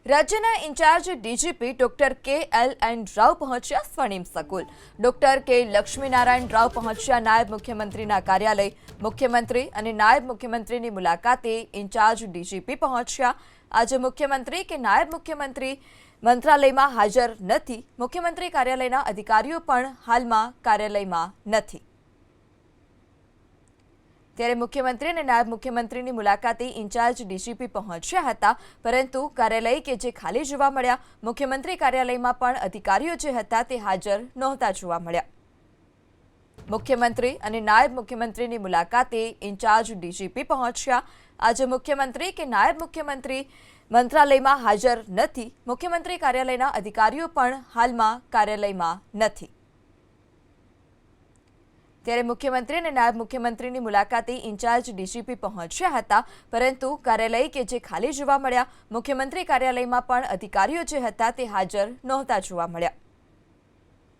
રાજ્યના in charge DGP doctor કે.એલ.એન. Rao પહોંચ્યા સ્વર્ણિમ school. Doctor કે લક્ષ્મીનારાયણ રાવ પહોંચ્યા નાયબ મુખ્યમંત્રીના કાર્યાલય। મુખ્યમંત્રી અને નાયબ મુખ્યમંત્રીની મુલાકાતે ઇન્ચાર્જ ડીજીપી પહોંચ્યા। આજે મુખ્યમંત્રી કે નાયબ મુખ્યમંત્રી મંત્રાલયમાં હાજર નથી। મુખ્યમંત્રી કાર્યાલયના અધિકારીઓ પણ હાલમાં કાર્યાલયમાં નથી। ત્યારે મુખ્યમંત્રી અને નાયબ મુખ્યમંત્રીની મુલાકાતે ઇન્ચાર્જ ડીજીપી પહોંચ્યા હતા, પરંતુ કાર્યાલય કે જે ખાલી જોવા મળ્યા, મુખ્યમંત્રી કાર્યાલયમાં પણ અધિકારીઓ જે હતા તે હાજર નહોતા જોવા મળ્યા। મુખ્યમંત્રી અને નાયબ મુખ્યમંત્રીની મુલાકાતે ઇન્ચાર્જ ડીજીપી પહોંચ્યા। આજે મુખ્યમંત્રી કે નાયબ મુખ્યમંત્રી મંત્રાલયમાં હાજર નથી। મુખ્યમંત્રી કાર્યાલયના અધિકારીઓ પણ હાલમાં કાર્યાલયમાં નથી। ત્યારે મુખ્યમંત્રી અને નાયબ મુખ્યમંત્રીની મુલાકાતે ઇન્ચાર્જ ડીજીપી પહોંચ્યા હતા, પરંતુ કાર્યાલય કે જે ખાલી જોવા મળ્યા, મુખ્યમંત્રી કાર્યાલયમાં પણ અધિકારીઓ જે હતા તે હાજર નહોતા જોવા મળ્યા।